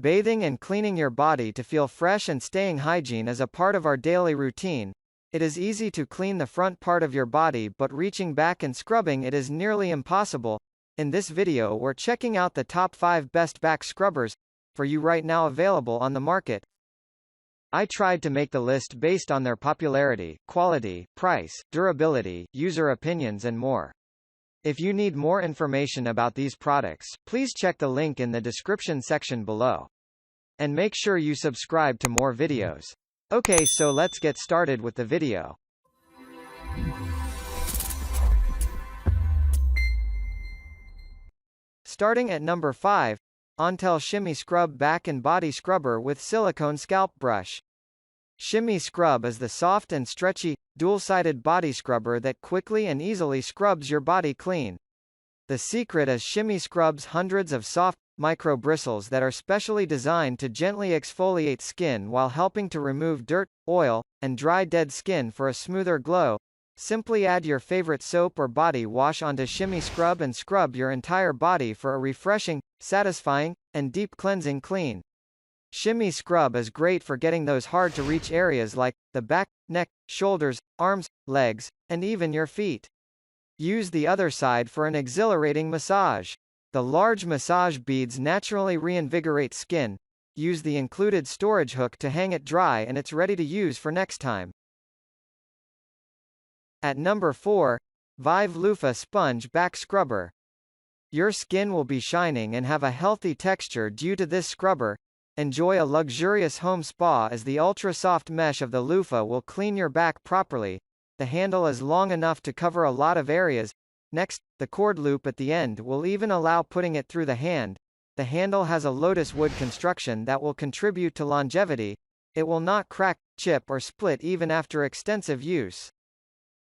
Bathing and cleaning your body to feel fresh and staying hygiene is a part of our daily routine. It is easy to clean the front part of your body, but reaching back and scrubbing it is nearly impossible. In this video we're checking out the top 5 best back scrubbers for you right now available on the market. I tried to make the list based on their popularity, quality, price, durability, user opinions and more. If you need more information about these products, please check the link in the description section below. And make sure you subscribe to more videos. Okay, so let's get started with the video. Starting at number 5, Ontel Shimmy Scrub Back and Body Scrubber with Silicone Scalp Brush. Shimmy Scrub is the soft and stretchy, dual-sided body scrubber that quickly and easily scrubs your body clean. The secret is Shimmy Scrub's hundreds of soft, micro bristles that are specially designed to gently exfoliate skin while helping to remove dirt, oil, and dry dead skin for a smoother glow. Simply add your favorite soap or body wash onto Shimmy Scrub and scrub your entire body for a refreshing, satisfying, and deep cleansing clean. Shimmy Scrub is great for getting those hard-to-reach areas like the back, neck, shoulders, arms, legs, and even your feet. Use the other side for an exhilarating massage. The large massage beads naturally reinvigorate skin. Use the included storage hook to hang it dry and it's ready to use for next time. At number 4, Vive Loofah Sponge Back Scrubber. Your skin will be shining and have a healthy texture due to this scrubber. Enjoy a luxurious home spa as the ultra-soft mesh of the loofah will clean your back properly. The handle is long enough to cover a lot of areas. Next, the cord loop at the end will even allow putting it through the hand. The handle has a lotus wood construction that will contribute to longevity. It will not crack, chip or split even after extensive use.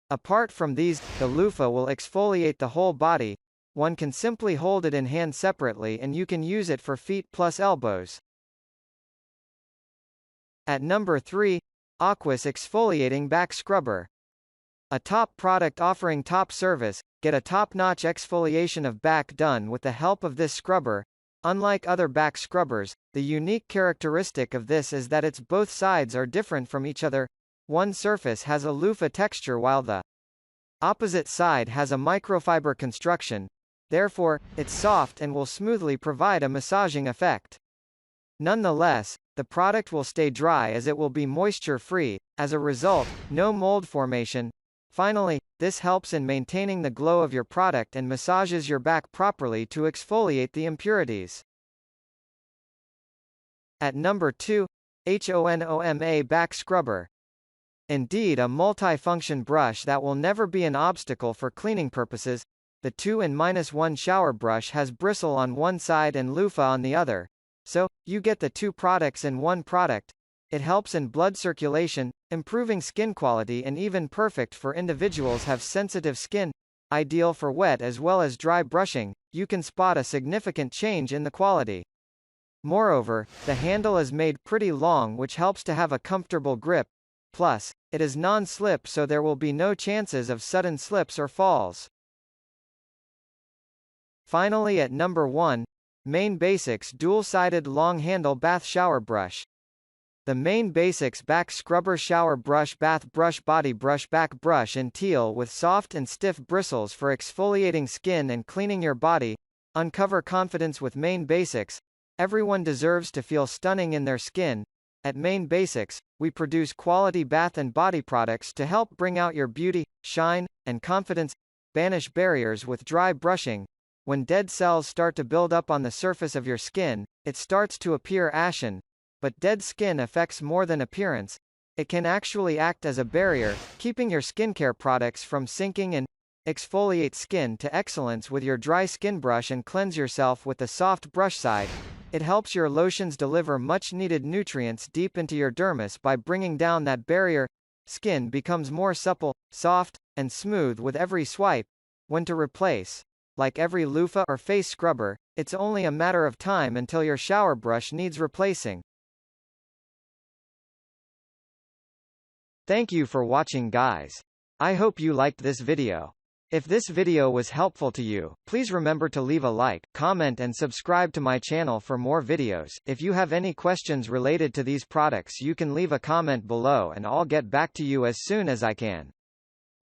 Apart from these, the loofah will exfoliate the whole body. One can simply hold it in hand separately and you can use it for feet plus elbows. At number 3, Aquis Exfoliating Back Scrubber. A top product offering top service, get a top-notch exfoliation of back done with the help of this scrubber. Unlike other back scrubbers, the unique characteristic of this is that its both sides are different from each other. One surface has a loofah texture while the opposite side has a microfiber construction. Therefore, it's soft and will smoothly provide a massaging effect. Nonetheless, the product will stay dry as it will be moisture-free. As a result, no mold formation. Finally, this helps in maintaining the glow of your product and massages your back properly to exfoliate the impurities. At number 2, Honoma Back Scrubber. Indeed, a multi-function brush that will never be an obstacle for cleaning purposes. The 2-in-1 shower brush has bristle on one side and loofah on the other. So, you get the two products in one product. It helps in blood circulation, improving skin quality and even perfect for individuals have sensitive skin. Ideal for wet as well as dry brushing, you can spot a significant change in the quality. Moreover, the handle is made pretty long which helps to have a comfortable grip. Plus, it is non-slip so there will be no chances of sudden slips or falls. Finally at number 1, MainBasics Dual-Sided Long Handle Bath Shower Brush. The MainBasics Back Scrubber Shower Brush Bath Brush Body Brush Back Brush in teal with soft and stiff bristles for exfoliating skin and cleaning your body. Uncover confidence with MainBasics. Everyone deserves to feel stunning in their skin. At MainBasics, we produce quality bath and body products to help bring out your beauty, shine, and confidence. Banish barriers with dry brushing. When dead cells start to build up on the surface of your skin, it starts to appear ashen. But dead skin affects more than appearance. It can actually act as a barrier, keeping your skincare products from sinking and exfoliate skin to excellence with your dry skin brush and cleanse yourself with the soft brush side. It helps your lotions deliver much-needed nutrients deep into your dermis by bringing down that barrier. Skin becomes more supple, soft, and smooth with every swipe. When to replace. Like every loofah or face scrubber, it's only a matter of time until your shower brush needs replacing. Thank you for watching guys. I hope you liked this video. If this video was helpful to you, please remember to leave a like, comment and subscribe to my channel for more videos. If you have any questions related to these products, you can leave a comment below and I'll get back to you as soon as I can.